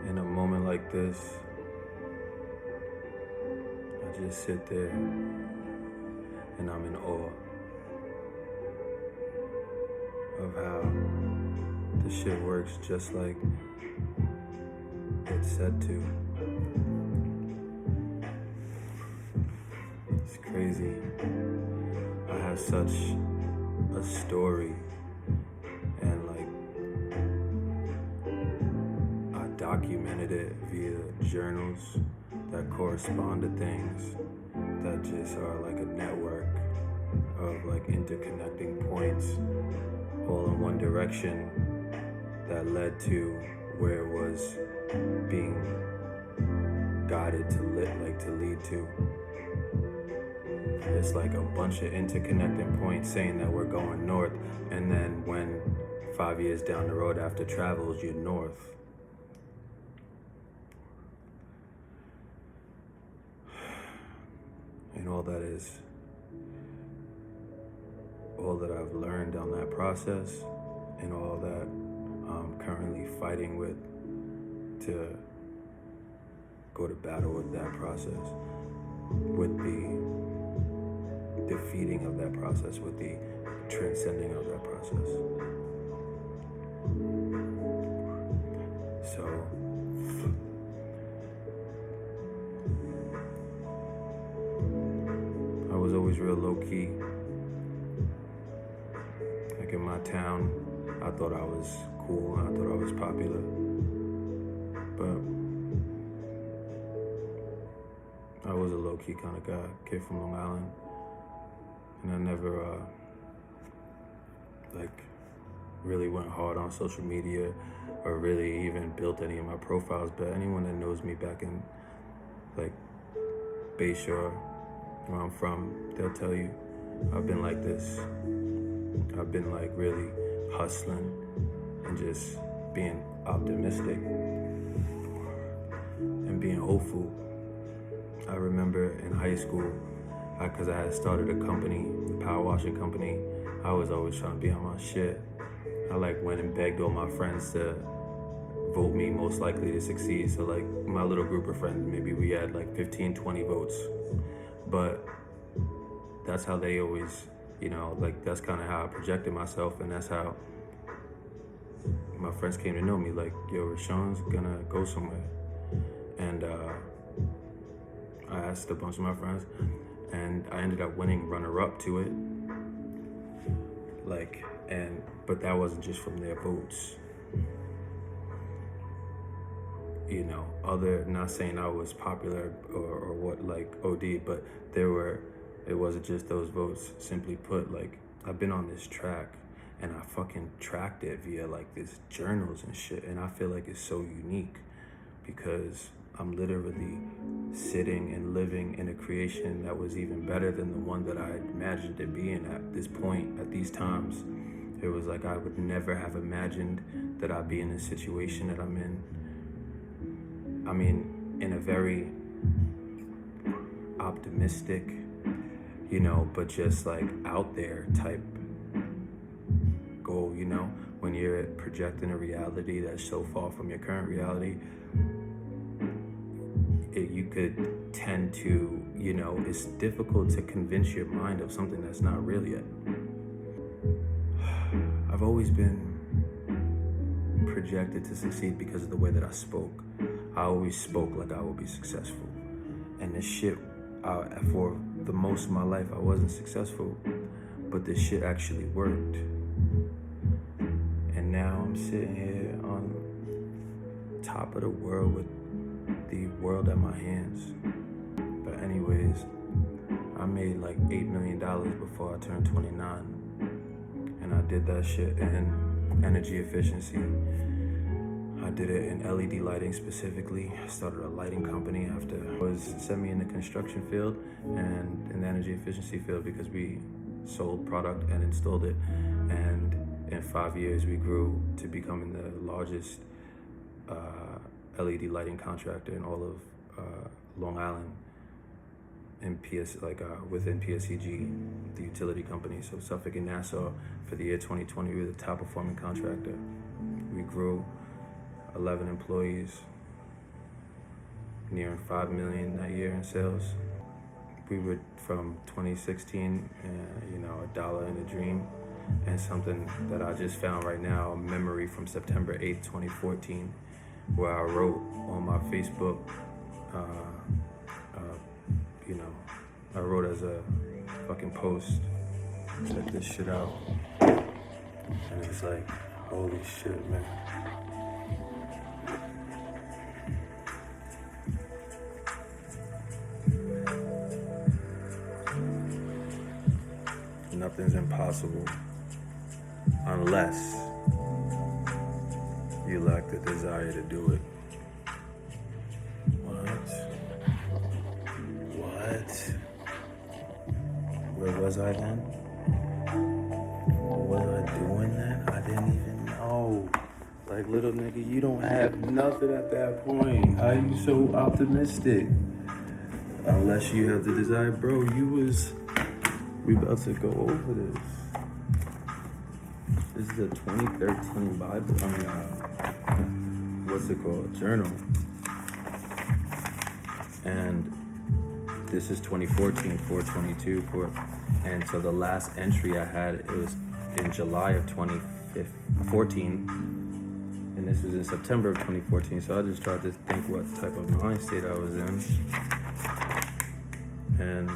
In a moment like this, I just sit there and I'm in awe of how the shit works just like it's said to. It's crazy. I have such a story, and like I documented it via journals that correspond to things that just are like a network of like interconnecting points all in one direction that led to where it was being guided to lead to. It's like a bunch of interconnecting points saying that we're going north, and then when 5 years down the road after travels, you're north. And all that I've learned on that process, and all that I'm currently fighting with to go to battle with that process, with the defeating of that process, with the transcending of that process. So I was always real low-key. Like in my town, I thought I was cool, and I thought I was popular. But I was a low-key kind of guy, kid from Long Island. And I never really went hard on social media or really even built any of my profiles. But anyone that knows me back in like Bayshore, where I'm from, they'll tell you I've been like this. I've been like really hustling and just being optimistic and being hopeful. I remember in high school, because I had started a company, a power washing company, I was always trying to be on my shit. I went and begged all my friends to vote me most likely to succeed. So my little group of friends, maybe we had 15, 20 votes. But that's how they always, that's kind of how I projected myself, and that's how my friends came to know me. Yo, Rashawn's gonna go somewhere. And I asked a bunch of my friends, and I ended up winning runner-up to it. But that wasn't just from their votes. Not saying I was popular or what, OD, but it wasn't just those votes. Simply put, I've been on this track, and I fucking tracked it via these journals and shit, and I feel like it's so unique because I'm literally sitting and living in a creation that was even better than the one that I had imagined it being at this point, at these times. It was I would never have imagined that I'd be in a situation that I'm in. I mean, in a very optimistic, but just out there type goal, when you're projecting a reality that's so far from your current reality, you could tend to, it's difficult to convince your mind of something that's not real yet. I've always been projected to succeed because of the way that I spoke. I always spoke like I would be successful. And this shit, for the most of my life, I wasn't successful, but this shit actually worked. And now I'm sitting here on top of the world with the world at my hands. But anyways, I made $8 million before I turned 29. And I did that shit in energy efficiency. I did it in LED lighting specifically. I started a lighting company after it was sent me in the construction field and in the energy efficiency field because we sold product and installed it. And in 5 years, we grew to becoming the largest LED lighting contractor in all of Long Island, in within PSEG, the utility company. So Suffolk and Nassau, for the year 2020, we were the top performing contractor. We grew 11 employees, nearing 5 million that year in sales. We were from 2016, a dollar in a dream, and something that I just found right now, a memory from September 8th, 2014, where I wrote on my Facebook, I wrote as a fucking post, check this shit out, and it's like, holy shit, man. Nothing's impossible unless you lack the desire to do it. What? Where was I then? Was I doing that? I didn't even know. Like, little nigga, you don't have nothing at that point. How are you so optimistic? Unless you have the desire, bro, we about to go over this. This is a 2013 Bible, what's it called? Journal. And this is 2014, 422, and so the last entry I had, it was in July of 2014, and this was in September of 2014, so I just tried to think what type of mind state I was in. And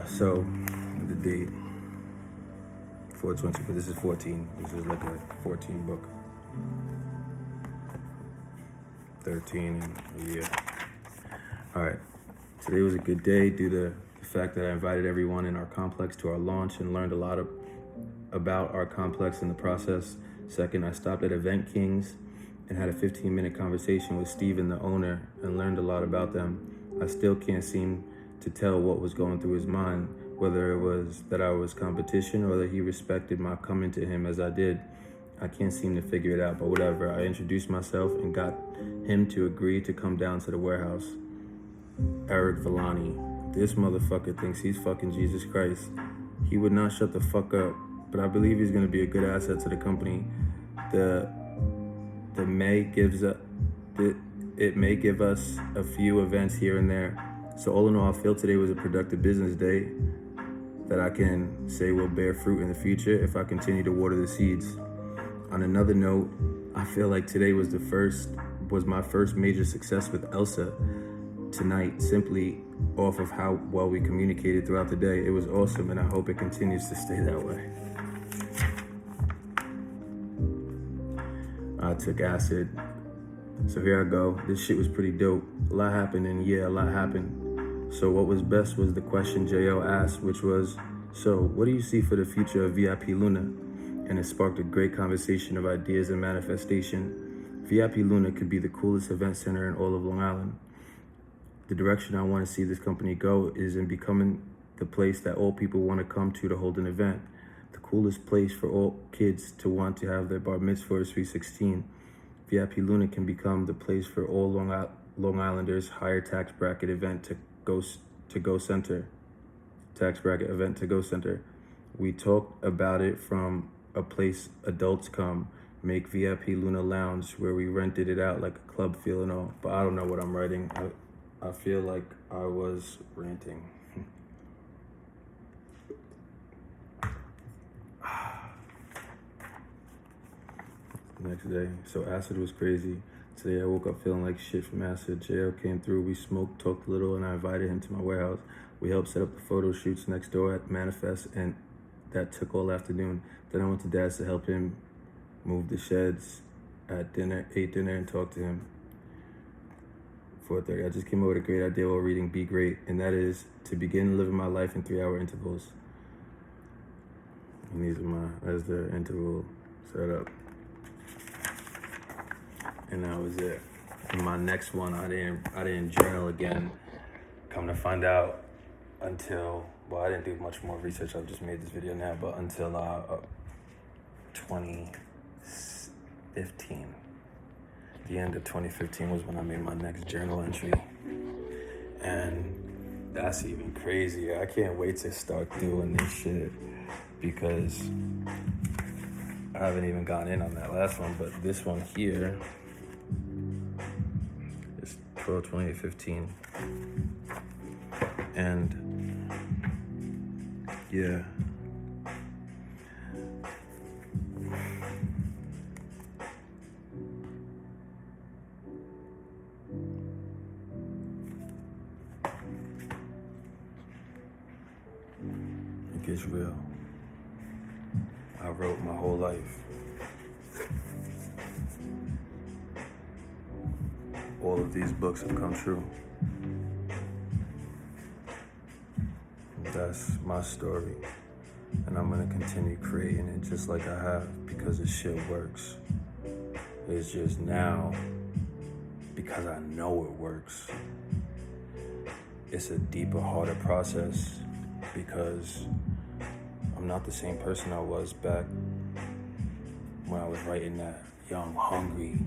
so the date, 420, but this is 14. This is like a 14 book. 13 and a year. All right, today was a good day due to the fact that I invited everyone in our complex to our launch and learned a lot about our complex in the process. Second, I stopped at Event Kings and had a 15-minute conversation with Steven, the owner, and learned a lot about them. I still can't seem to tell what was going through his mind, whether it was that I was competition or that he respected my coming to him as I did. I can't seem to figure it out, but whatever. I introduced myself and got him to agree to come down to the warehouse. Eric Villani. This motherfucker thinks he's fucking Jesus Christ. He would not shut the fuck up, but I believe he's gonna be a good asset to the company. It may give us a few events here and there. So all in all, I feel today was a productive business day that I can say will bear fruit in the future if I continue to water the seeds. On another note, I feel like today was my first major success with Elsa tonight, simply off of how well we communicated throughout the day. It was awesome, and I hope it continues to stay that way. I took acid, so here I go. This shit was pretty dope. A lot happened, and yeah, a lot happened. So what was best was the question JL asked, which was, so what do you see for the future of VIP Luna? And it sparked a great conversation of ideas and manifestation. VIP Luna could be the coolest event center in all of Long Island. The direction I want to see this company go is in becoming the place that all people want to come to hold an event. The coolest place for all kids to want to have their bar mitzvah or sweet 16. VIP Luna can become the place for all Long Islanders higher tax bracket event to go center. Tax bracket event to go center. We talked about it from a place adults come, make VIP Luna Lounge where we rented it out like a club feel and all. But I don't know what I'm writing. I feel like I was ranting. Next day, so acid was crazy. Today I woke up feeling like shit from acid. JL came through, we smoked, talked a little, and I invited him to my warehouse. We helped set up the photo shoots next door at Manifest, and that took all afternoon. Then I went to Dad's to help him move the sheds at dinner, ate dinner, and talked to him. 4:30, I just came up with a great idea while reading Be Great, and that is to begin living my life in 3-hour intervals. And that's the interval setup. And that was it. And my next one, I didn't journal again. Come to find out until, well, I didn't do much more research. I just made this video now, but until 15. The end of 2015 was when I made my next journal entry. And that's even crazier. I can't wait to start doing this shit because I haven't even gotten in on that last one, but this one here is 12/28/15. And yeah. It gets real. I wrote my whole life. All of these books have come true. That's my story. And I'm gonna continue creating it just like I have because this shit works. It's just now, because I know it works, it's a deeper, harder process because I'm not the same person I was back when I was writing that young, hungry.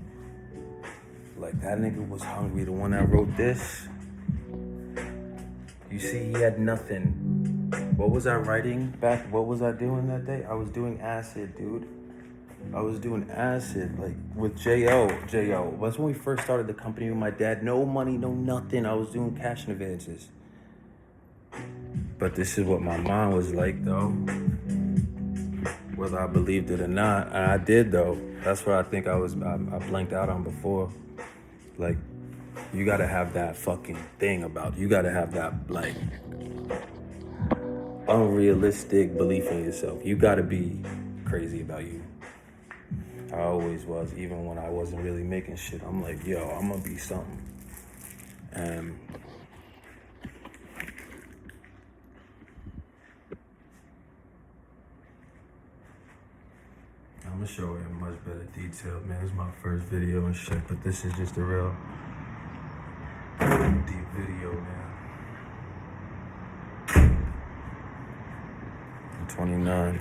Like that nigga was hungry, the one that wrote this. You see, he had nothing. What was I writing back? What was I doing that day? I was doing acid, dude. I was doing acid, like with J.O. That's when we first started the company with my dad. No money, no nothing. I was doing cash advances. But this is what my mind was like, though. Whether I believed it or not, and I did, though. That's what I think I blanked out on before. Like, you gotta have that fucking thing about you. You gotta have that, like, unrealistic belief in yourself. You gotta be crazy about you. I always was, even when I wasn't really making shit. I'm like, yo, I'm gonna be something. And I'm gonna show it in much better detail, man. It's my first video and shit, but this is just a real deep video, man. I'm 29.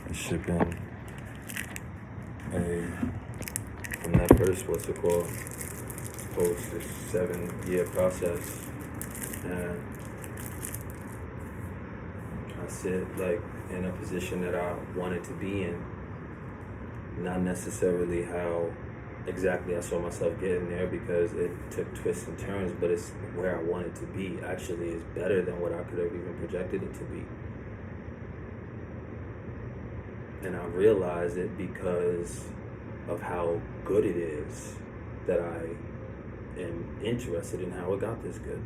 This shit been from that first, what's it called, post, this 7-year process. And I sit like in a position that I wanted to be in. Not necessarily how exactly I saw myself getting there because it took twists and turns, but it's where I wanted to be. Actually, is better than what I could have even projected it to be. And I realized it because of how good it is that I am interested in how it got this good.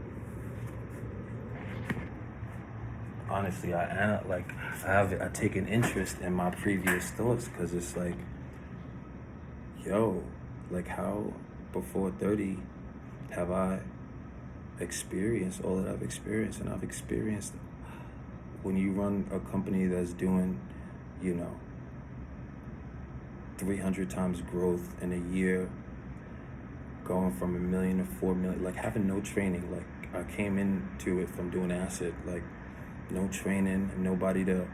Honestly, I take an interest in my previous thoughts because it's like, yo, like how before 30 have I experienced all that I've experienced? And I've experienced when you run a company that's doing, 300 times growth in a year, going from $1 million to $4 million, like having no training. Like I came into it from doing acid, like no training, nobody to